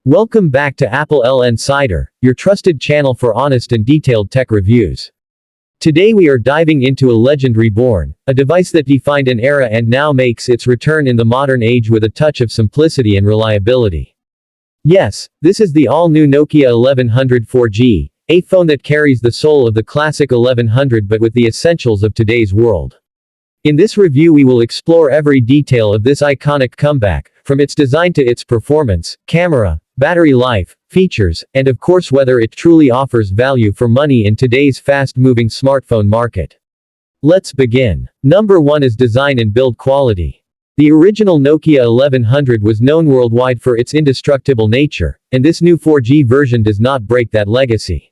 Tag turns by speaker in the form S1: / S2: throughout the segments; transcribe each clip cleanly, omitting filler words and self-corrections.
S1: Welcome back to applelnsider, your trusted channel for honest and detailed tech reviews. Today we are diving into a Legend Reborn, a device that defined an era and now makes its return in the modern age with a touch of simplicity and reliability. Yes, this is the all-new Nokia 1100 4G, a phone that carries the soul of the classic 1100 but with the essentials of today's world. In this review we will explore every detail of this iconic comeback, from its design to its performance, camera, battery life, features, and of course whether it truly offers value for money in today's fast-moving smartphone market. Let's begin. Number 1 is design and build quality. The original Nokia 1100 was known worldwide for its indestructible nature, and this new 4G version does not break that legacy.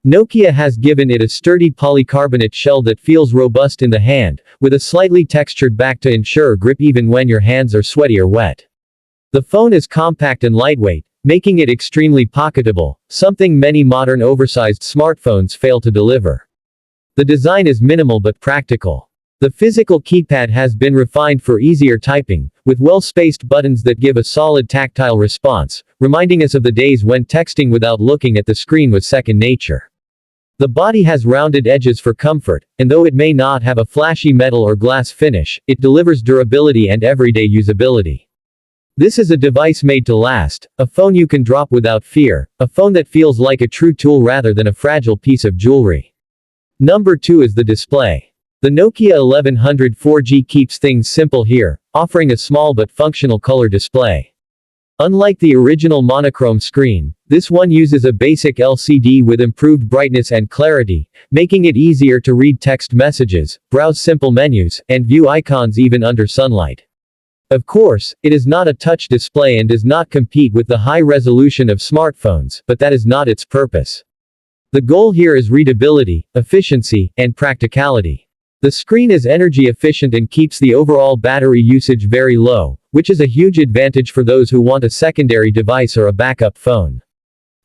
S1: Nokia has given it a sturdy polycarbonate shell that feels robust in the hand, with a slightly textured back to ensure grip even when your hands are sweaty or wet. The phone is compact and lightweight, making it extremely pocketable, something many modern oversized smartphones fail to deliver. The design is minimal but practical. The physical keypad has been refined for easier typing, with well-spaced buttons that give a solid tactile response, reminding us of the days when texting without looking at the screen was second nature. The body has rounded edges for comfort, and though it may not have a flashy metal or glass finish, it delivers durability and everyday usability. This is a device made to last, a phone you can drop without fear, a phone that feels like a true tool rather than a fragile piece of jewelry. Number 2 is the display. The Nokia 1100 4G keeps things simple here, offering a small but functional color display. Unlike the original monochrome screen, this one uses a basic LCD with improved brightness and clarity, making it easier to read text messages, browse simple menus, and view icons even under sunlight. Of course, it is not a touch display and does not compete with the high resolution of smartphones, but that is not its purpose. The goal here is readability, efficiency, and practicality. The screen is energy efficient and keeps the overall battery usage very low, which is a huge advantage for those who want a secondary device or a backup phone.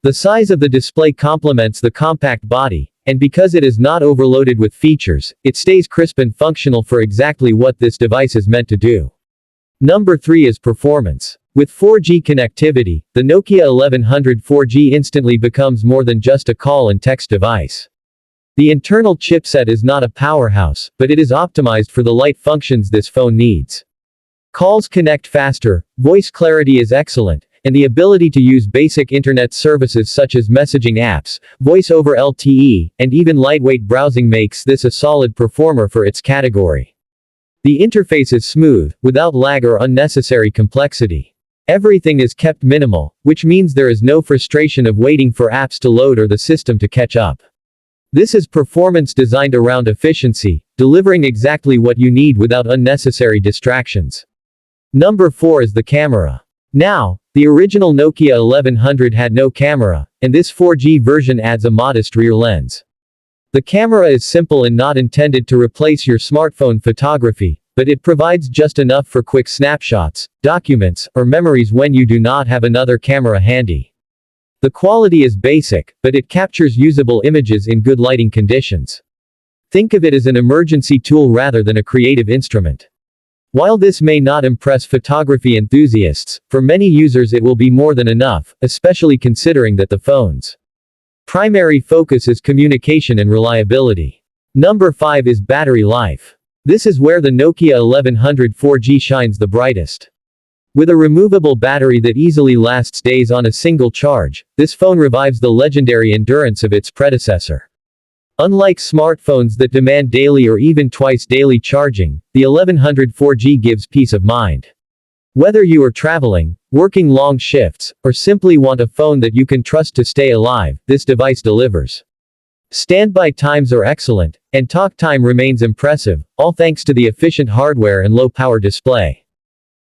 S1: The size of the display complements the compact body, and because it is not overloaded with features, it stays crisp and functional for exactly what this device is meant to do. Number 3 is performance. With 4G connectivity, the Nokia 1100 4G instantly becomes more than just a call and text device. The internal chipset is not a powerhouse, but it is optimized for the light functions this phone needs. Calls connect faster, voice clarity is excellent, and the ability to use basic internet services such as messaging apps, voice over LTE, and even lightweight browsing makes this a solid performer for its category. The interface is smooth, without lag or unnecessary complexity. Everything is kept minimal, which means there is no frustration of waiting for apps to load or the system to catch up. This is performance designed around efficiency, delivering exactly what you need without unnecessary distractions. Number 4 is the camera. Now, the original Nokia 1100 had no camera, and this 4G version adds a modest rear lens. The camera is simple and not intended to replace your smartphone photography, but it provides just enough for quick snapshots, documents, or memories when you do not have another camera handy. The quality is basic, but it captures usable images in good lighting conditions. Think of it as an emergency tool rather than a creative instrument. While this may not impress photography enthusiasts, for many users it will be more than enough, especially considering that the phone's primary focus is communication and reliability. Number 5 is battery life. This is where the Nokia 1100 4G shines the brightest. With a removable battery that easily lasts days on a single charge, this phone revives the legendary endurance of its predecessor. Unlike smartphones that demand daily or even twice daily charging, the 1100 4G gives peace of mind. Whether you are traveling, working long shifts, or simply want a phone that you can trust to stay alive, this device delivers. Standby times are excellent, and talk time remains impressive, all thanks to the efficient hardware and low-power display.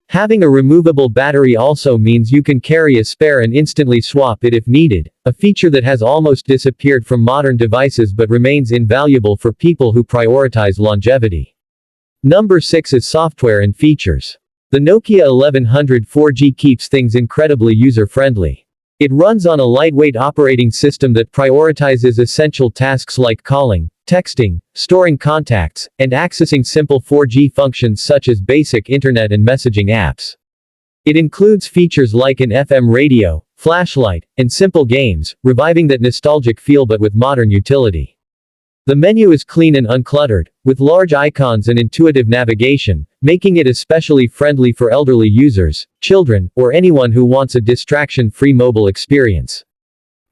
S1: Having a removable battery also means you can carry a spare and instantly swap it if needed, a feature that has almost disappeared from modern devices but remains invaluable for people who prioritize longevity. Number 6 is software and features. The Nokia 1100 4G keeps things incredibly user-friendly. It runs on a lightweight operating system that prioritizes essential tasks like calling, texting, storing contacts, and accessing simple 4G functions such as basic internet and messaging apps. It includes features like an FM radio, flashlight, and simple games, reviving that nostalgic feel but with modern utility. The menu is clean and uncluttered, with large icons and intuitive navigation, making it especially friendly for elderly users, children, or anyone who wants a distraction-free mobile experience.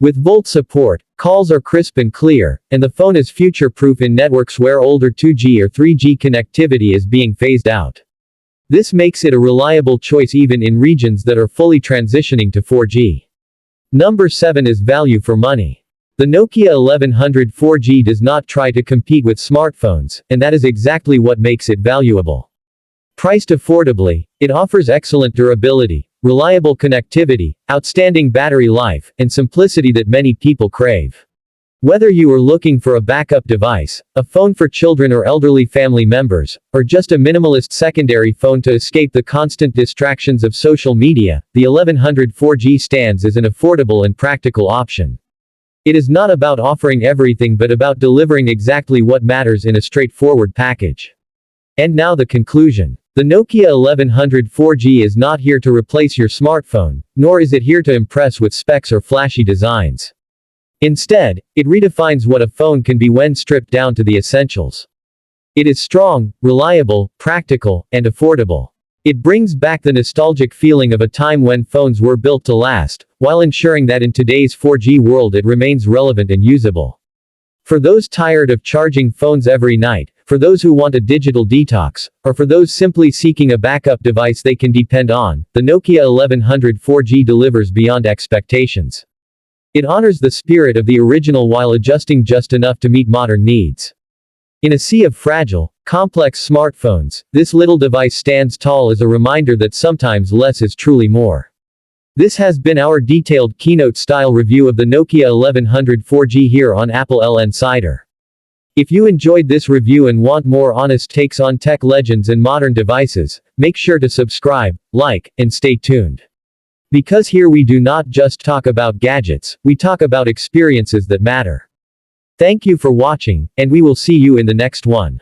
S1: With VoLTE support, calls are crisp and clear, and the phone is future-proof in networks where older 2G or 3G connectivity is being phased out. This makes it a reliable choice even in regions that are fully transitioning to 4G. Number 7 is value for money. The Nokia 1100 4G does not try to compete with smartphones, and that is exactly what makes it valuable. Priced affordably, it offers excellent durability, reliable connectivity, outstanding battery life, and simplicity that many people crave. Whether you are looking for a backup device, a phone for children or elderly family members, or just a minimalist secondary phone to escape the constant distractions of social media, the 1100 4G stands as an affordable and practical option. It is not about offering everything but about delivering exactly what matters in a straightforward package. And now the conclusion. The Nokia 1100 4G is not here to replace your smartphone, nor is it here to impress with specs or flashy designs. Instead, it redefines what a phone can be when stripped down to the essentials. It is strong, reliable, practical, and affordable. It brings back the nostalgic feeling of a time when phones were built to last, while ensuring that in today's 4G world it remains relevant and usable. For those tired of charging phones every night, for those who want a digital detox, or for those simply seeking a backup device they can depend on, the Nokia 1100 4G delivers beyond expectations. It honors the spirit of the original while adjusting just enough to meet modern needs. In a sea of fragile, complex smartphones, this little device stands tall as a reminder that sometimes less is truly more. This has been our detailed keynote-style review of the Nokia 1100 4G here on applelnsider. If you enjoyed this review and want more honest takes on tech legends and modern devices, make sure to subscribe, like, and stay tuned. Because here we do not just talk about gadgets, we talk about experiences that matter. Thank you for watching, and we will see you in the next one.